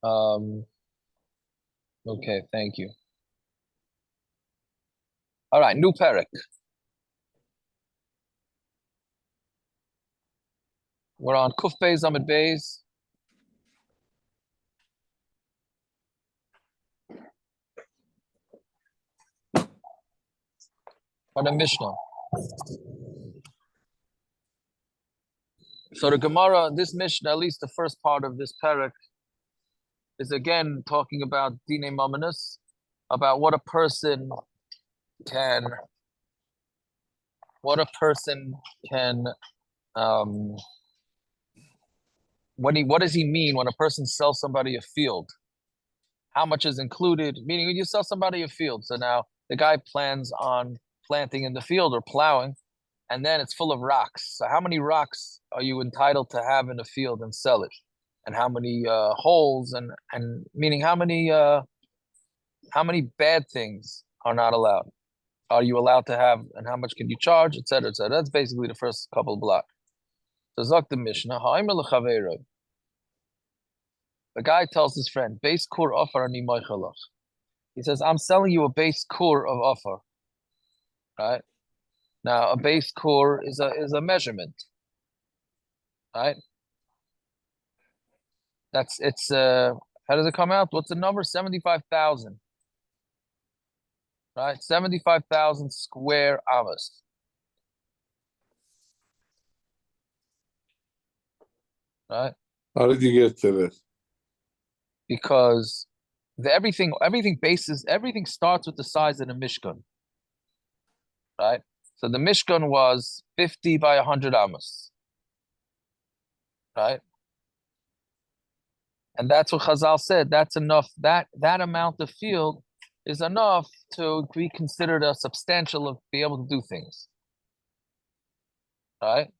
Um, okay, thank you. All right, new parak. We're on Kuf Beis Amid Beis. Or the Mishnah. So the Gemara, this Mishnah, at least the first part of this parak, is again talking about Dine Mamonus, about can, what a person can, um, what does he mean when a person sells somebody a field? How much is included? Meaning when you sell somebody a field, so now the guy plans on planting in the field or plowing, and then it's full of rocks. So how many rocks are you entitled to have in the field and sell it? And how many holes and meaning how many bad things are not allowed? Are you allowed to have, and how much can you charge, etc., etc. That's basically the first couple of blocks. So Zok the Mishnah, the guy tells his friend, base kur offer ani moichalach. He says, I'm selling you a base kur of offer. Right? Now a base kur is a measurement. Right? It's how does it come out? What's the number? 75,000. Right? 75,000 square amas. Right? How did you get to this? Because everything starts with the size of the Mishkan. Right? So the Mishkan was 50 by 100 amas. Right? And that's what Chazal said. That's enough. That amount of field is enough to be considered a substantial of be able to do things. Right?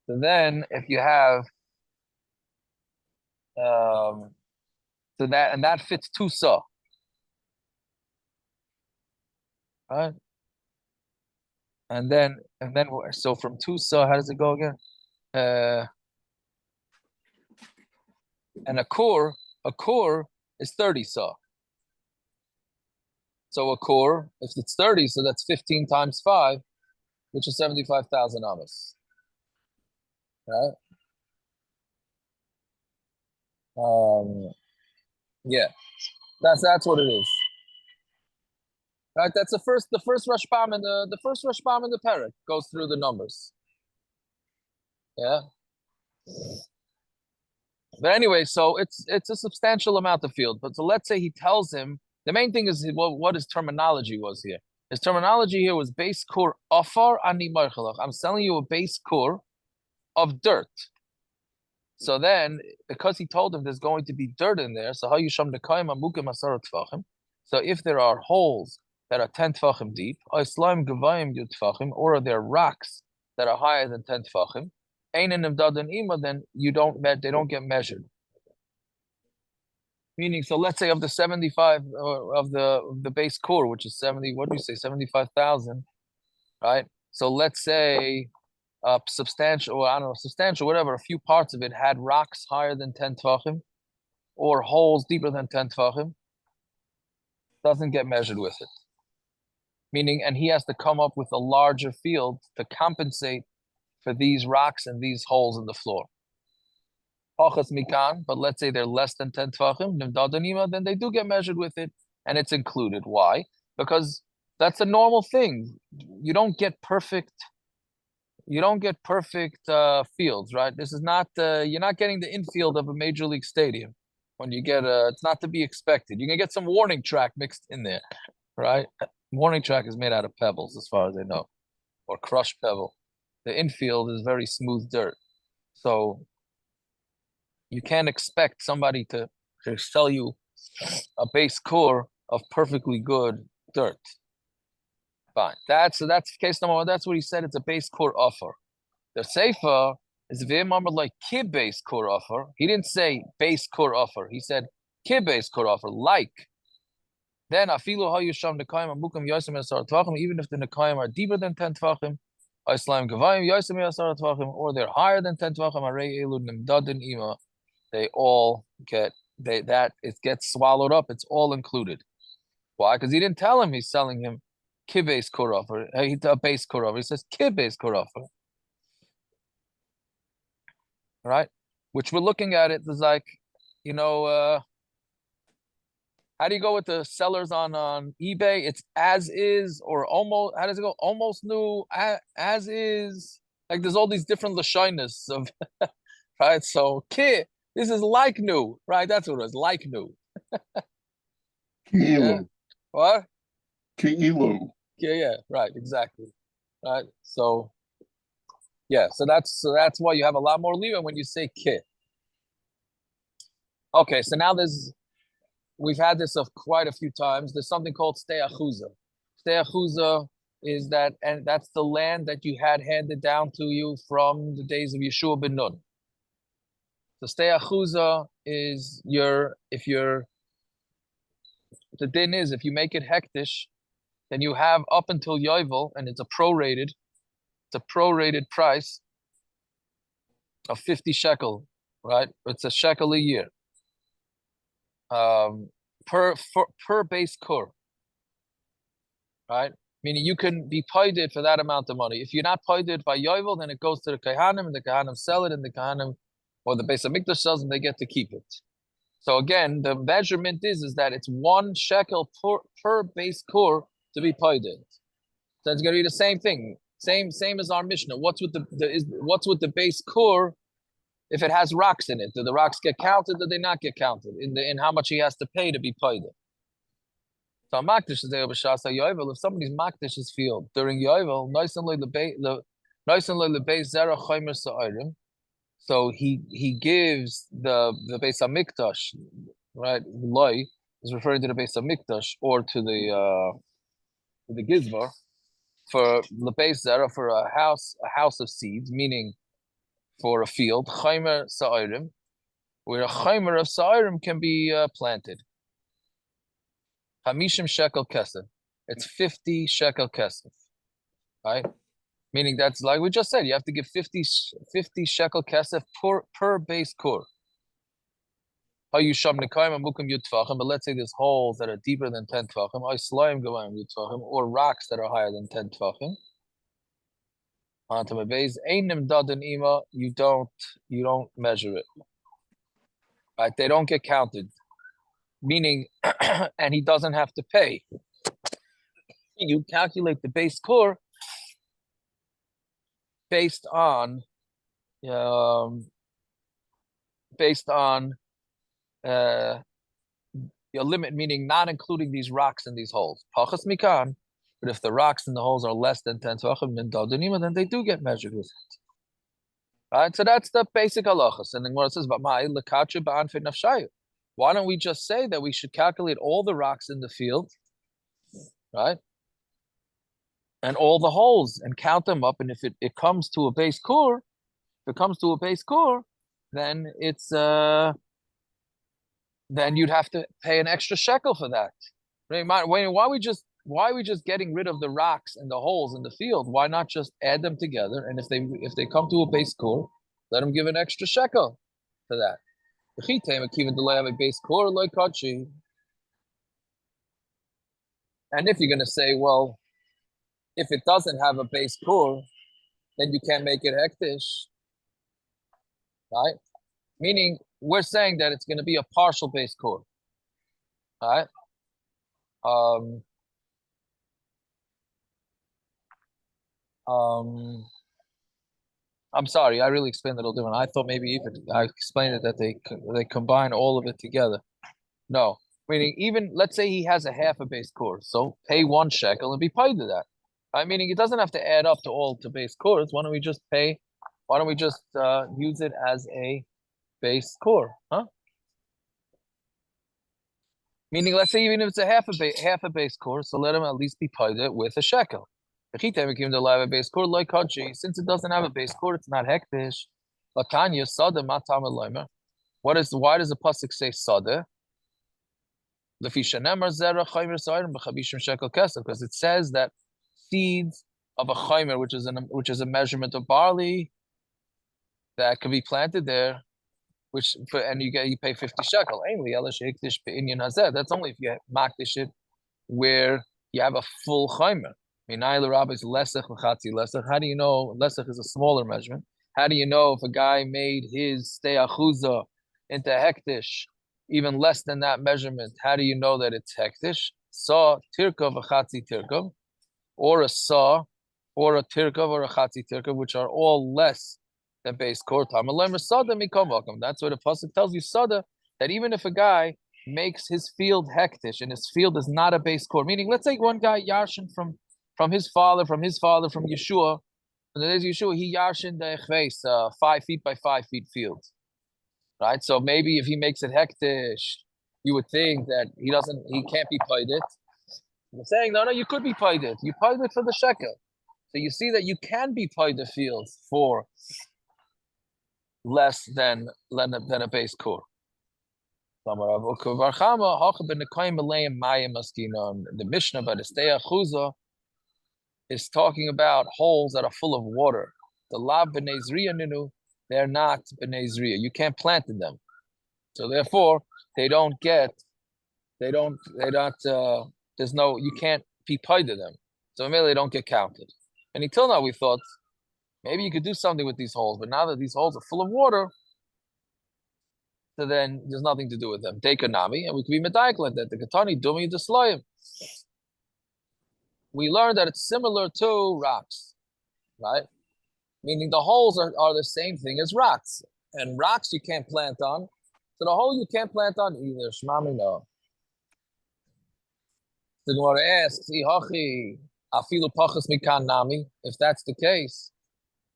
So then if you have so that fits two saw. Right? And then so from two saw, how does it go again? And a core is 30 saw. So a core, if it's 30, so that's 15 times 5, which is 75,000 amas. Right? Yeah, that's what it is. Right? That's the first Rashbam in the first Rashbam in the parak goes through the numbers. Yeah. But anyway, so it's a substantial amount of field. But so let's say he tells him the main thing is what his terminology was here. His terminology here was base core afar ani marchalach. I'm selling you a base core of dirt. So then, because he told him there's going to be dirt in there, so how you sham nekayim amukim asar tfachim. So if there are holes that are 10 tfachim deep, or slime gavayim tfachim, or there are rocks that are higher than 10 tfachim, then they don't get measured. Meaning, so let's say of the 75 of the base core, which is 70, what do you say, 75,000, right? So let's say substantial, or I don't know, substantial, whatever, a few parts of it had rocks higher than 10 tvachim, or holes deeper than 10 tvachim, doesn't get measured with it. Meaning, and he has to come up with a larger field to compensate for these rocks and these holes in the floor. But let's say they're less than 10 tvachim, then they do get measured with it, and it's included. Why? Because that's a normal thing. You don't get perfect fields, right? This is not you're not getting the infield of a major league stadium when you get it's not to be expected. You can get some warning track mixed in there, right? Warning track is made out of pebbles, as far as I know, or crushed pebble. The infield is very smooth dirt, so you can't expect somebody to sell you a base core of perfectly good dirt. Fine. That's case number one. That's what he said. It's a base core offer. The Seifa is v'imamr like kib base core offer. He didn't say base core offer. He said kib base core offer. Like. Then afilu hayusham nekayim amukim yosem yasar tvachim. Even if the nekayim are deeper than 10 tvachim, aislam gavayim yosem yasar tvachim, or they're higher than 10 tvachim, arei elu nimdadin ima. they all get it gets swallowed up. It's all included. Why? Because he didn't tell him he's selling him kibes korafa. A base korafa. He says kibes korafa. Right? Which we're looking at it is like, you know, how do you go with the sellers on eBay? It's as is or almost. How does it go? Almost new, as is. Like there's all these different lashonas of right. So this is like new, right? That's what it is, like new. Yeah. Kilo. What? Kilo. Yeah. Right. Exactly. Right. So yeah. So that's why you have a lot more leeway when you say ki. Okay. So now we've had this of quite a few times. There's something called steachuza. Steachuza is that, and that's the land that you had handed down to you from the days of Yeshua ben Nun. So steachuza is the din is if you make it hektish, then you have up until Yovel, and it's a prorated price of 50 shekel, right? It's a shekel a year. Per base kur, right? Meaning you can be paid for that amount of money. If you're not paid by Yovel, then it goes to the Kahanim, and the Kahanim sell it, and the Kahanim or the Beis HaMikdash sells, and they get to keep it. So again, the measurement is that it's 1 shekel per base kur to be paid. So it's going to be the same thing, same as our Mishnah. What's with the base kur? If it has rocks in it, do the rocks get counted? Do they not get counted in how much he has to pay to be paid? So Makdish is there b'shas Yovel. If somebody's Makdish his field during Yovel, nice and the base zera chaymer sa'arim. So he gives the Beis HaMikdash, right? Loi is referring to the Beis HaMikdash or to the Gizbar for the Beis Zera for a house of seeds, meaning for a field chaymer sa'arim, where a chaymer of sa'arim can be planted. Hamishim shekel kesef. It's 50 shekel kesef, right? Meaning that's like we just said, you have to give 50 shekel kesef per base kur. But let's say there's holes that are deeper than 10 tvachim, or rocks that are higher than 10 tvachim. Onto my base, you don't measure it. Right? They don't get counted. Meaning, and he doesn't have to pay. You calculate the base kur based on your limit, meaning not including these rocks and these holes. Pachas mikan, but if the rocks and the holes are less than 10 tvachim, then they do get measured with it. Right, so that's the basic halachas. And then what it says about why don't we just say that we should calculate all the rocks in the field, right? And all the holes and count them up. And if it comes to a base kur, then it's then you'd have to pay an extra shekel for that. Why are we just getting rid of the rocks and the holes in the field? Why not just add them together? And if they come to a base kur, let them give an extra shekel for that. And if you're going to say, well, if it doesn't have a base kur, then you can't make it hektish, right? Meaning we're saying that it's going to be a partial base kur, right? I'm sorry, I really explained it a little different. I thought maybe even I explained it that they combine all of it together. No, meaning even let's say he has a half a base kur, so pay 1 shekel and be paid to that. Right? Meaning it doesn't have to add up to all to base kurs. Why don't we just use it as a base kur, huh? Meaning, let's say even if it's a half a base kur, so let him at least be paid it with a shekel. Since it doesn't have a base kur, it's not hektish. Why does the pasuk say sada? Because it says that seeds of a chaymer, which is a measurement of barley, that could be planted there and you pay 50 shekel. That's only if you makdish it where you have a full chaimer. How do you know lesach is a smaller measurement? How do you know if a guy made his stei achuza into hektish, even less than that measurement? How do you know that it's hektish? Saw tirkov a chatzi tirkov, or a saw, or a tirkov or a chatzi tirkov, which are all less than base core time. That's what the pasuk tells you, sada, that even if a guy makes his field hektish and his field is not a base core, meaning let's say one guy yarshin from his father, from Yeshua, and the days of Yeshua, he yarshin the echveis, 5 feet by 5 feet field, right? So maybe if he makes it hektish, you would think that he can't be paid it. They're saying, no, you could be paid it. You paid it for the shekel. So you see that you can be paid the fields for less than a base core. The Mishnah by the Stei Achuza is talking about holes that are full of water. The Lav B'nei Zriya Ninu, they're not B'nei Zriya. You can't plant in them. So therefore, you can't be paid to them. So maybe they don't get counted. And until now we thought, maybe you could do something with these holes, but now that these holes are full of water, so then there's nothing to do with them. Take a nami, and we could be medayik like that. The katani dumi desloyim. We learned that it's similar to rocks, right? Meaning the holes are the same thing as rocks. And rocks you can't plant on. So the hole you can't plant on either. Shmami no. The Gemara asks, afilu pachas mikan nami. If that's the case,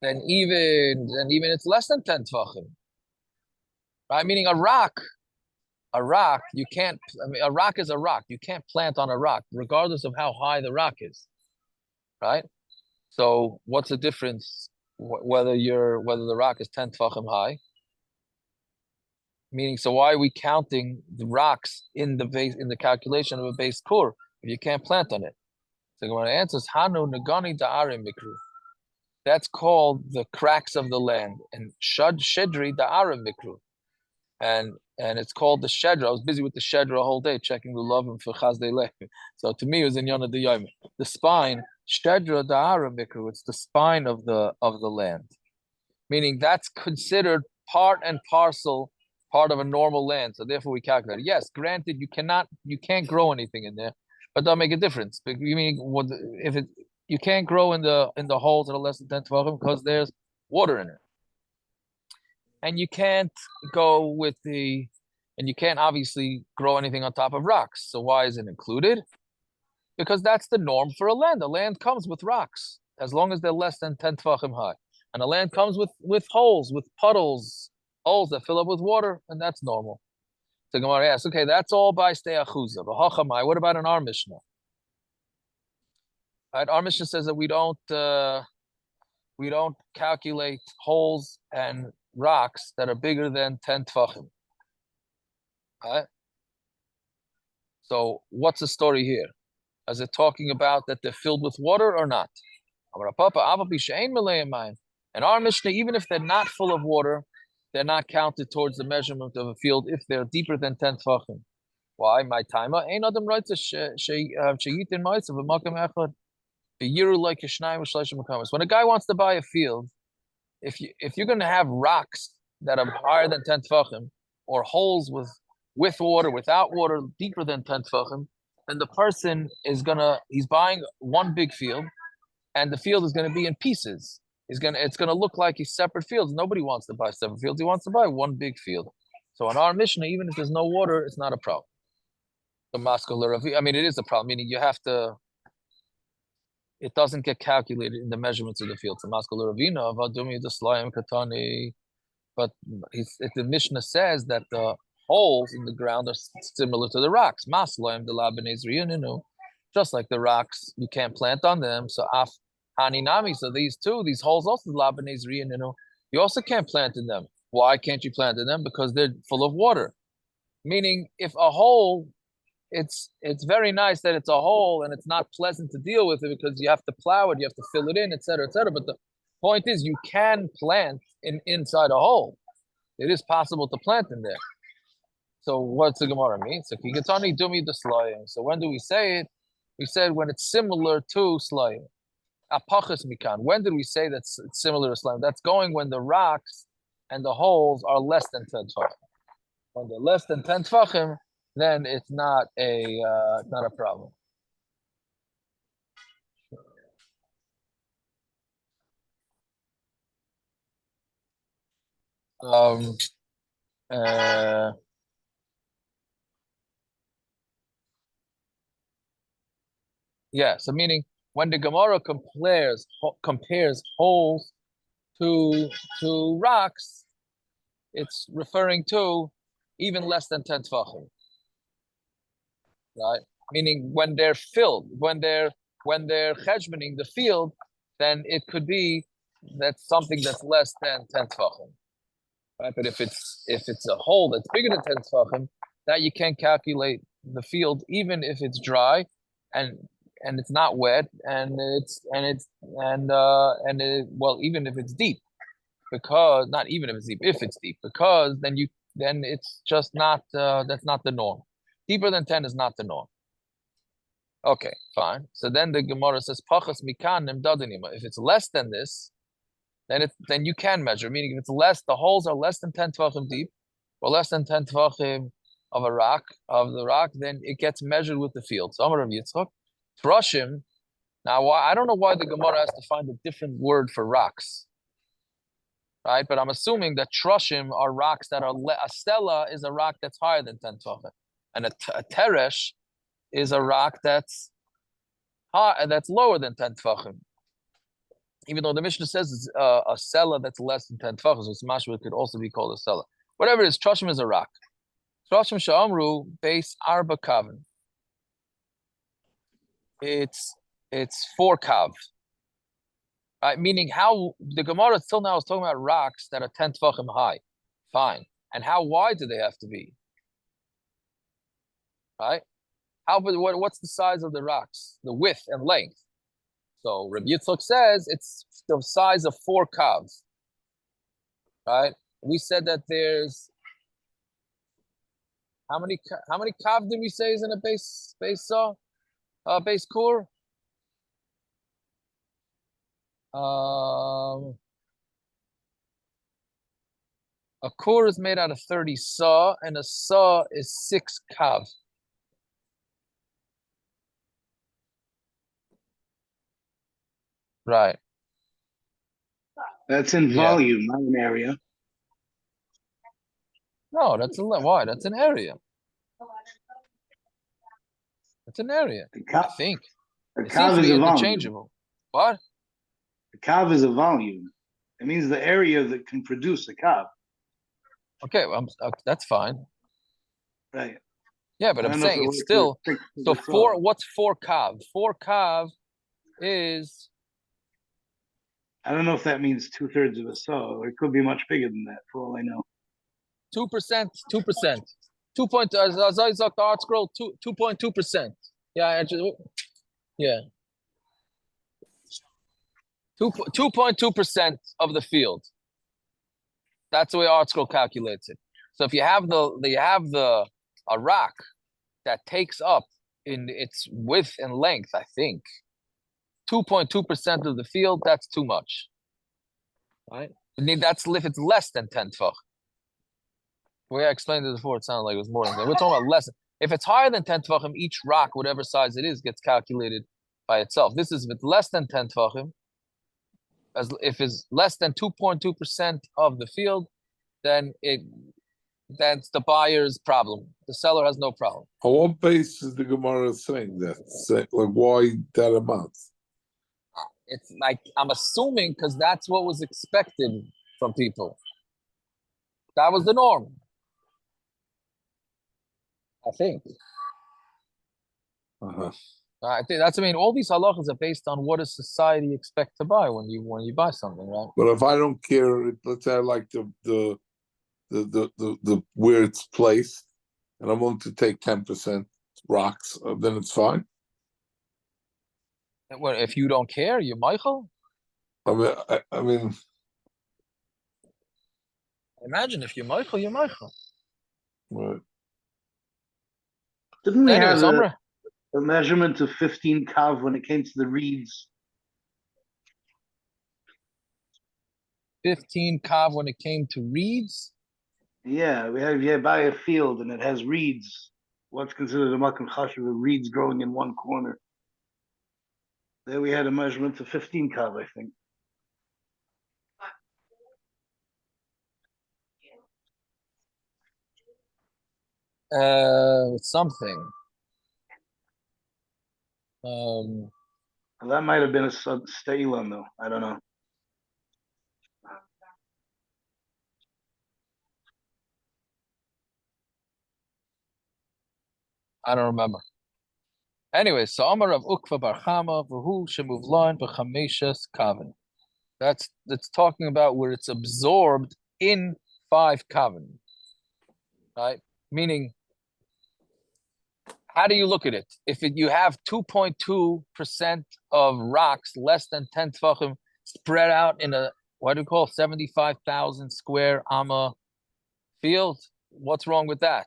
then even it's less than 10 tvachim. Right? Meaning a rock, you can't, a rock is a rock. You can't plant on a rock, regardless of how high the rock is. Right? So what's the difference whether the rock is 10 tvachim high? Meaning, so why are we counting the rocks in the calculation of a base core if you can't plant on it? So when it answers Hanu Nagani Da'arim Mikru. That's called the cracks of the land. And Shad Shedri Da'arim Mikru. And it's called the Shedra. I was busy with the Shedra whole day checking the love for Chazdei Leh. So to me it was in Yonah de Yomi. The spine, Shedra Da'arim Mikru, it's the spine of the land. Meaning that's considered part and parcel, part of a normal land. So therefore we calculate it. Yes, granted you can't grow anything in there, but that'll make a difference. But you mean you can't grow in the holes that are less than 10 tvachim because there's water in it. And you can't and you can't obviously grow anything on top of rocks. So why is it included? Because that's the norm for a land. A land comes with rocks, as long as they're less than 10 tvachim high. And a land comes with holes, with puddles, holes that fill up with water, and that's normal. So Gemara asks, okay, that's all by Stei Achuza. But Hachamai, what about in our Mishnah? Right, our Mishnah says that we don't calculate holes and rocks that are bigger than 10 tvachim. Right? So what's the story here? Is it talking about that they're filled with water or not? And our Mishnah, even if they're not full of water, they're not counted towards the measurement of a field if they're deeper than 10 tvachim. Why? My timer ain't adam right to sheyitin ma'asav v'makam echad b'yiru like yishnayim v'shleishim makamas. When a guy wants to buy a field, if you're going to have rocks that are higher than 10 tvachim or holes with water, without water, deeper than 10 tvachim, then the person he's buying one big field, and the field is going to be in pieces. It's going to look like he's separate fields. Nobody wants to buy separate fields. He wants to buy one big field. So in our Mishnah, even if there's no water, it's not a problem. It is a problem, meaning it doesn't get calculated in the measurements of the field. But the Mishnah says that the holes in the ground are similar to the rocks. Just like the rocks, you can't plant on them. So Haninami, so these holes also you also can't plant in them. Why can't you plant in them? Because they're full of water. Meaning, if a hole, it's very nice that it's a hole and it's not pleasant to deal with it because you have to plow it, you have to fill it in, etc., etc. But the point is, you can plant inside a hole. It is possible to plant in there. So what's the Gemara mean? So Kigatani Dumi the Slayim. So when do we say it? We said when it's similar to Slayim. Apachas Mikan. When did we say that's similar to Slayim? That's going when the rocks and the holes are less than 10 tefachim. When they're less than 10 tefachim, then it's not a problem. Yeah, so meaning when the Gemara compares holes to rocks, it's referring to even less than 10 tefachim, right? Meaning when they're filled, when they're cheshboning the field, then it could be that's something that's less than 10 tefachim, right? But if it's a hole that's bigger than 10 tefachim, that you can calculate the field even if it's dry and it's not wet and even if it's deep, because not even if it's deep, if it's deep, because then it's just not that's not the norm. Deeper than 10 is not the norm. Okay, fine. So then the Gemara says pachas mikan nemdadanima. If it's less than this, then you can measure. Meaning if it's less, the holes are less than 10 tefachim deep, or less than 10 tefachim of the rock, then it gets measured with the field. So Amar Rav Yitzchak, Trushim. Now, I don't know why the Gemara has to find a different word for rocks, right? But I'm assuming that Trushim are rocks that are a stela is a rock that's higher than 10 tefachim, and a teresh is a rock that's lower than 10 tefachim. Even though the Mishnah says it's a sela that's less than 10 tefachim, so mashma could also be called a sela. Whatever it is, Trushim is a rock. Trushim sha'amru base arba kavim. It's 4 kav. Right? Meaning how the Gemara till now is talking about rocks that are 10 tefachim high. Fine. And how wide do they have to be? Right? What's the size of the rocks? The width and length. So Rabbi Yitzchak says it's the size of 4 kavs. Right? We said that there's how many kav did we say is in a base saw? Base core? A core is made out of 30 saw, and a saw is 6 kav. Right. That's in volume, not an area. No, why? That's an area. It's an area. I think. The it seems kav to is be a volume. interchangeable. What? The kav is a volume. It means the area that can produce a kav. Okay, well, that's fine. Right. Yeah, but I'm saying it's still so 4. What's 4 kav? 4 kav is. I don't know if that means 2/3 of a saw, or it could be much bigger than that, for all I know. 2%. 2 point. As I saw the art scroll, 2.2%. Yeah, yeah. 2.2% of the field. That's the way art scroll calculates it. So if you have a rock that takes up in its width and length, I think 2.2% of the field, that's too much. Right? That's if it's less than 10 tefach. The way I explained it before, it sounded like it was more than that. We're talking about less. If it's higher than 10 tefachim, each rock, whatever size it is, gets calculated by itself. This is if it's less than 10 tefachim. If it's less than 2.2% of the field, then that's the buyer's problem. The seller has no problem. On what basis is the Gemara saying that? Like, why that amount? It's like, I'm assuming because that's what was expected from people. That was the norm. I think. Uh-huh. I think that's. I mean, all these halachas are based on what does society expect to buy when you buy something, right? But if I don't care, let's say I like the where it's placed, and I'm willing to take 10% rocks, then it's fine. Well, if you don't care, you're Michael. I mean, Imagine if you're Michael, you're Michael. Right. Didn't we Anyways, have Amr, a measurement of 15 kav when it came to the reeds? 15 kav when it came to reeds. Yeah, we have, you buy a field and it has reeds. What's considered a makom chashuv with reeds growing in one corner? There we had a measurement of 15 kav, I think. Something. Um, Well, that might have been a steilan though. I don't know. I don't remember. Anyway, so Amar of Ukva Bar Chama, V'hu Shemuvlan B'Chameshes Kavan. That's talking about where it's absorbed in 5 kavan, right? Meaning, how do you look at it? If you have 2.2% of rocks less than 10 tefachim spread out in a, what do you call, 75,000 square amma field, what's wrong with that?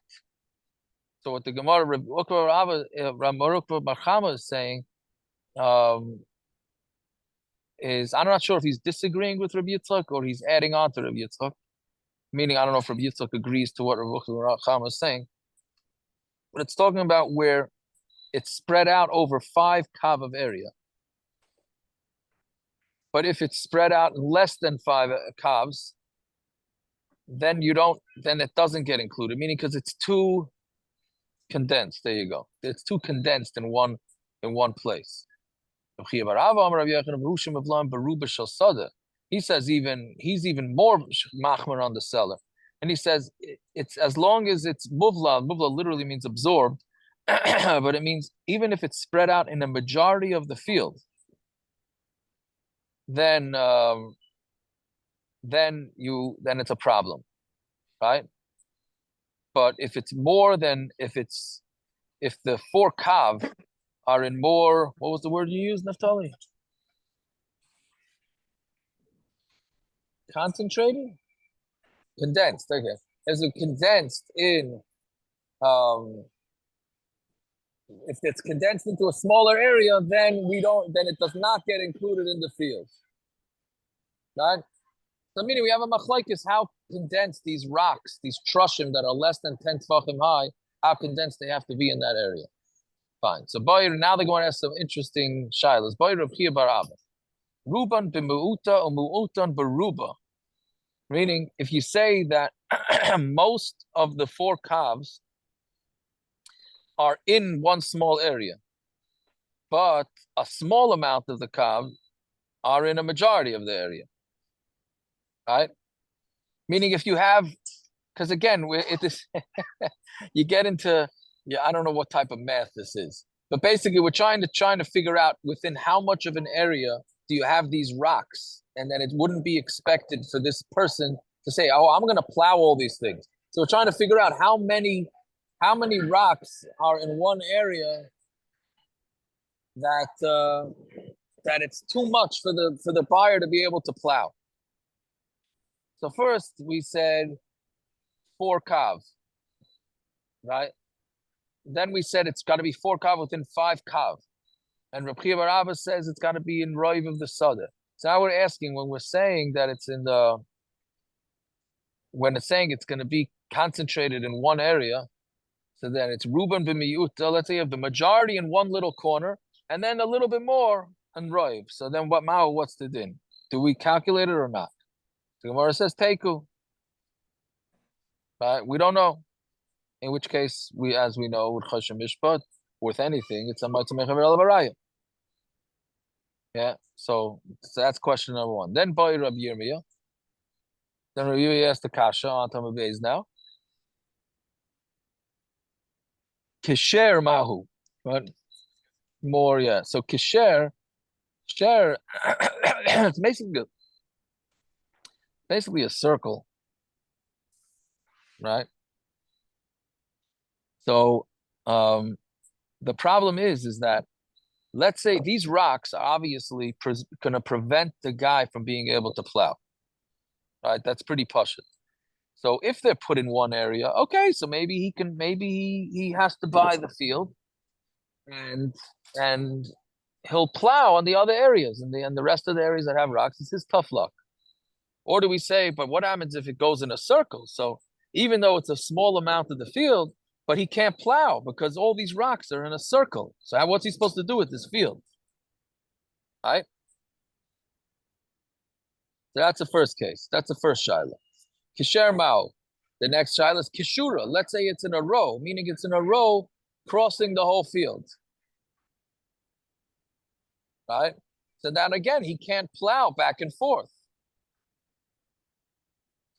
So what the Gemara Ramarukva Barchama is saying is, I'm not sure if he's disagreeing with Rabbi Yitzchak or he's adding on to Rabbi Yitzchak. Meaning, I don't know if Rabbi Yitzchak agrees to what Rabbi Barchama is saying. But it's talking about where it's spread out over 5 kav of area. But if it's spread out less than 5 kavs, then it doesn't get included. Meaning, because it's too condensed. There you go. It's too condensed in one place. He says he's even more machmer on the seller, and he says it's as long as it's muvla. Muvla literally means absorbed, but it means even if it's spread out in a majority of the field, then it's a problem, right? But if it's more than if the 4 kav are in more, what was the word you used, Naftali? Concentrated? Condensed, okay. As it condensed in, if it's condensed into a smaller area, then it does not get included in the field. Right? So meaning we have a machlokes, how condensed these rocks, these trushim that are less than 10 tefachim high, how condensed they have to be in that area. Fine. So now they're going to ask some interesting shilas. Bayir Reb Chia bar Abba. Ruban b'mu'uta or mu'utan b'ruba. Meaning, if you say that most of the 4 kavs are in one small area, but a small amount of the kav are in a majority of the area, right? Meaning, if you have, because again, you get into, I don't know what type of math this is, but basically, we're trying to figure out within how much of an area do you have these rocks, and then it wouldn't be expected for this person to say, "Oh, I'm going to plow all these things." So we're trying to figure out how many rocks are in one area that it's too much for the buyer to be able to plow. So first we said 4 kav, right? Then we said it's got to be 4 kav within 5 kav. And Reb Chia bar Abba says it's got to be in Roiv of the Sada. So now we're asking, when we're saying that it's when it's saying it's going to be concentrated in one area, so then it's Ruben b'miyuta. Let's say you have the majority in one little corner, and then a little bit more in Roiv. So then what's the din? Do we calculate it or not? The Gemara says Teiku. Right? We don't know. In which case, as we know, with Choshen Mishpat, with anything, it's a Matzah Mechaver Alavaraya. Yeah, so that's question number 1. Then Boy Rabbi Yirmiyah. Then Rabbi Yirmiyah asked the Kasha on Tamar Beis now. Kisher Mahu. Right? More, yeah. So Kisher, it's basically a circle. Right? So the problem is that, let's say these rocks are obviously going to prevent the guy from being able to plow. Right? That's pretty pashut. So if they're put in one area, okay, so maybe he has to buy the field and and he'll plow on the other areas and the rest of the areas that have rocks, it's his tough luck. Or do we say, but what happens if it goes in a circle? So even though it's a small amount of the field, but he can't plow because all these rocks are in a circle. So what's he supposed to do with this field? Right? So that's the first case. That's the first shaila. Kisher Mao. The next shaila is Kishura. Let's say it's in a row, meaning it's in a row crossing the whole field. Right? So then again, he can't plow back and forth.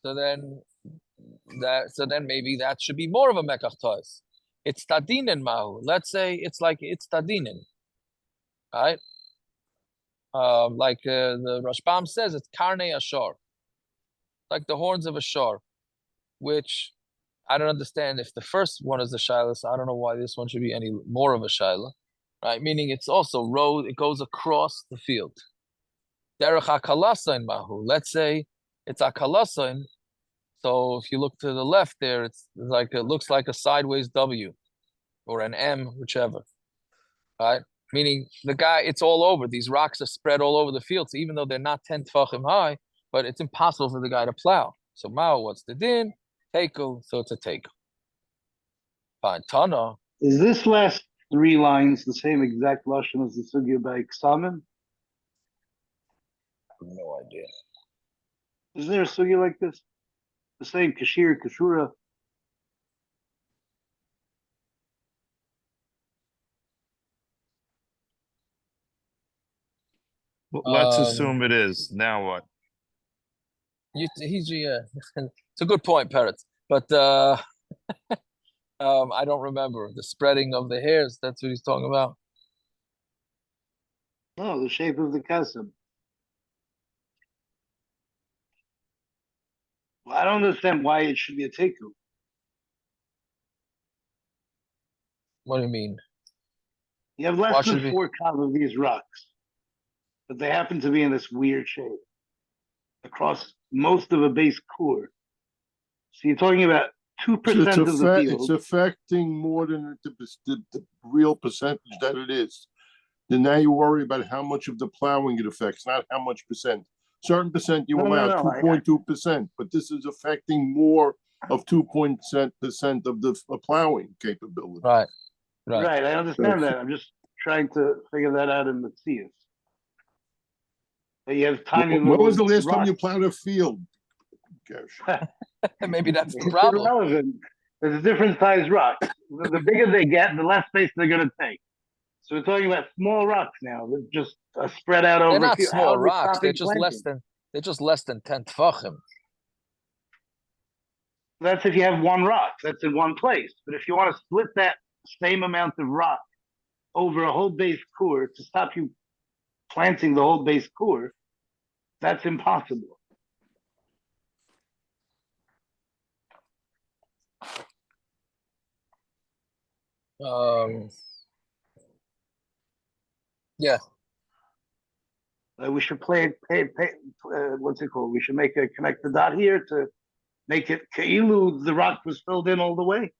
So then maybe that should be more of a mekach tois. It's tadinin mahu. Let's say it's tadinin. Right? The Rashbam says, it's karne ashar, like the horns of a shar, which I don't understand. If the first one is a shaila, so I don't know why this one should be any more of a shaila, right? Meaning it's also road, it goes across the field. Derech akalasain mahu. Let's say it's akalasain. So if you look to the left there, it looks like a sideways W or an M, whichever, right? Meaning the guy, it's all over. These rocks are spread all over the field. So even though they're not 10 tefachim high, but it's impossible for the guy to plow. So Mao, what's the din? Tekel, so it's a tekel. Fine. Tana. Is this last three lines the same exact lashon as the sugya by Ksamen? No idea. Is there a sugya like this? The same kashir, kashura? Let's assume it is. Now what? It's a good point, Peretz. But I don't remember the spreading of the hairs. That's what he's talking about. No, the shape of the kasem. Well, I don't understand why it should be a teku. What do you mean? You have less than 4 kav of these rocks, but they happen to be in this weird shape across most of a base core. So you're talking about 2% of the field. It's affecting more than the real percentage that it is. Then now you worry about how much of the plowing it affects, not how much percent. Certain percent you allow 2.2%, but this is affecting more of 2% of the plowing capability. Right. I understand that. I'm just trying to figure that out in the Tzias. You have tiny. When was the last time you plowed a field? Gosh. Maybe that's the problem. Irrelevant. There's a different size rock. The bigger they get, the less space they're going to take. So we're talking about small rocks now. They're just spread out over. They're not small rocks. They're just less than 10 tefachim. That's if you have one rock. That's in one place. But if you want to split that same amount of rock over a whole base core to stop you planting the whole base core, that's impossible. Yeah. We should what's it called? We should connect the dot here to make it keilu the rock was filled in all the way.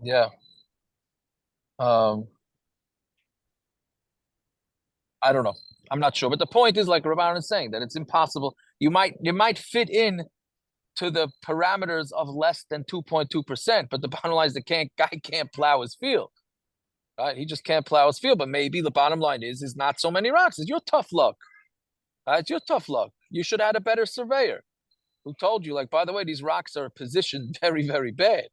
Yeah. I don't know. I'm not sure. But the point is, like Rabban is saying, that it's impossible. You might fit in to the parameters of less than 2.2%, but the bottom line is the guy can't plow his field. Right? He just can't plow his field. But maybe the bottom line is not so many rocks. It's your tough luck. Right? It's your tough luck. You should have had a better surveyor who told you, like, by the way, these rocks are positioned very, very bad.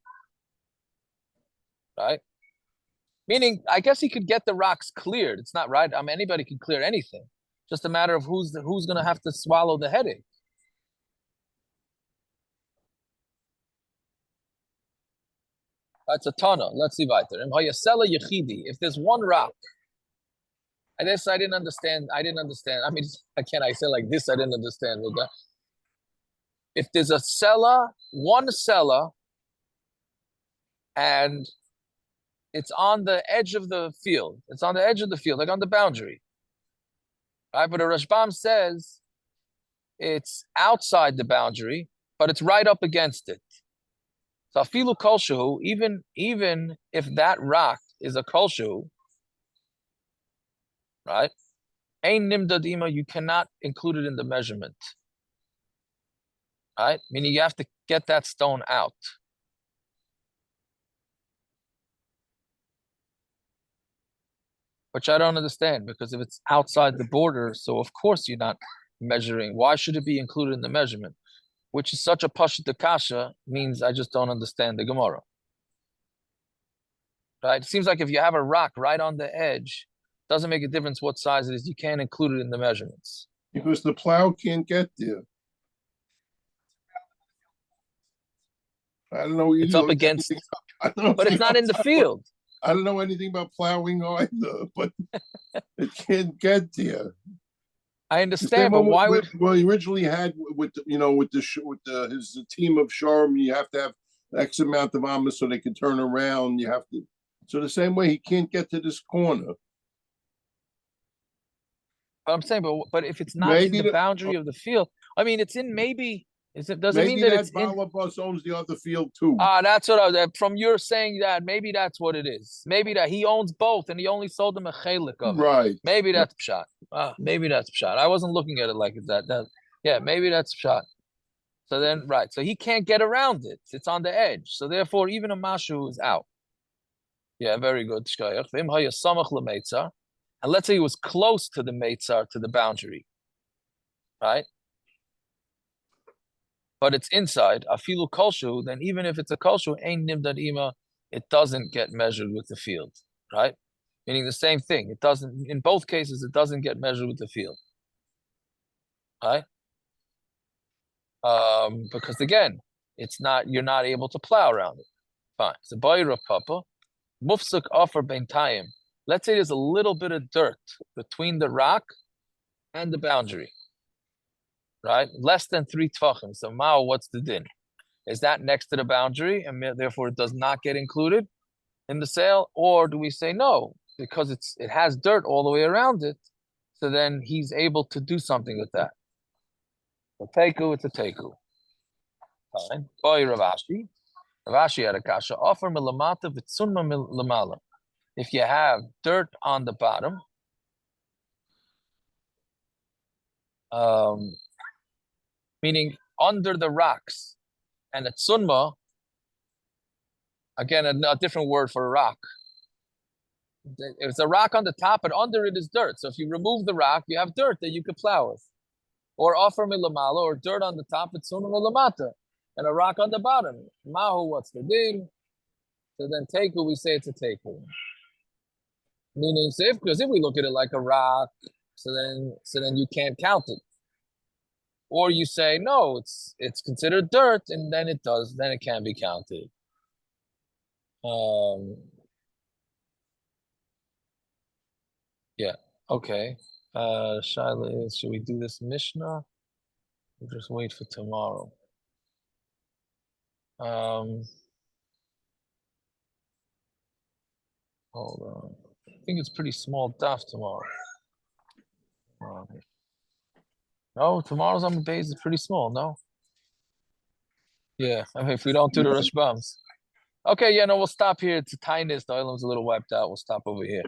Right? Meaning, I guess he could get the rocks cleared. It's not right. I mean, anybody can clear anything. Just a matter of who's going to have to swallow the headache. That's a tana. Let's see weiter. If there's one rock, I guess I didn't understand. I mean, I say like this? I didn't understand. If there's one cellar, and it's on the edge of the field. It's on the edge of the field, like on the boundary. Right? But the Rashbam says it's outside the boundary, but it's right up against it. So afilu kolshehu, even if that rock is a kolshehu, right? Ein nimdad ima, you cannot include it in the measurement. Right? Meaning you have to get that stone out. Which I don't understand, because if it's outside the border, so of course you're not measuring. Why should it be included in the measurement? Which is such a pashut kasha, means I just don't understand the Gemara. Right? It seems like if you have a rock right on the edge, doesn't make a difference what size it is, you can't include it in the measurements. Because the plow can't get there. I don't know. It's up against, but it's not in the field. I don't know anything about plowing either, but it can't get there. I understand, but why would? Well, he originally had with his team of Sharm, you have to have X amount of amas so they can turn around. You have to. So the same way he can't get to this corner. But I'm saying, but if it's not maybe in the boundary of the field, I mean, it's in maybe. Does it mean that it's Bava bus owns the other field too? That's what I was. From your saying that, maybe that's what it is. Maybe that he owns both, and he only sold them a chelik of it. Right. Maybe that's pshat. Maybe that's pshat. I wasn't looking at it like that. Yeah, maybe that's pshat. So then, right. So he can't get around it. It's on the edge. So therefore, even a mashu is out. Yeah, very good. And let's say he was close to the meitzar, to the boundary, right? But it's inside, afilu kolshu, then even if it's a kolshu, ein nimdad ima, it doesn't get measured with the field, right? Meaning the same thing. It doesn't, in both cases, it doesn't get measured with the field, right? Because again, you're not able to plow around it. Fine. So bayra papa, mufsuk offer bentayim. Let's say there's a little bit of dirt between the rock and the boundary. Right? Less than 3 tvachim. So Mao, what's the din? Is that next to the boundary and therefore it does not get included in the sale? Or do we say no, because it has dirt all the way around it, so then he's able to do something with that. A teiku, it's a teiku. Fine. Boy Ravashi. Ravashi had a kasha. Offer milamata v'tsunma milamala. If you have dirt on the bottom, meaning under the rocks, and a tsunma, again, a different word for a rock. It's a rock on the top, but under it is dirt. So if you remove the rock, you have dirt that you could plow with. Or offer milamala, or dirt on the top, it's tsunma milamata, and a rock on the bottom. Mahu, what's the din? So then teiku, we say it's a teiku. Meaning, because if we look at it like a rock, so then you can't count it. Or you say, no, it's considered dirt, and then it can be counted. Yeah, okay. Shaila, should we do this Mishnah? We'll just wait for tomorrow. Hold on. I think it's pretty small daf tomorrow. No, tomorrow's on the base is pretty small, no? Yeah, I mean, if we don't do the rush bums. Okay, yeah, no, we'll stop here. It's a tiness. The island's a little wiped out. We'll stop over here.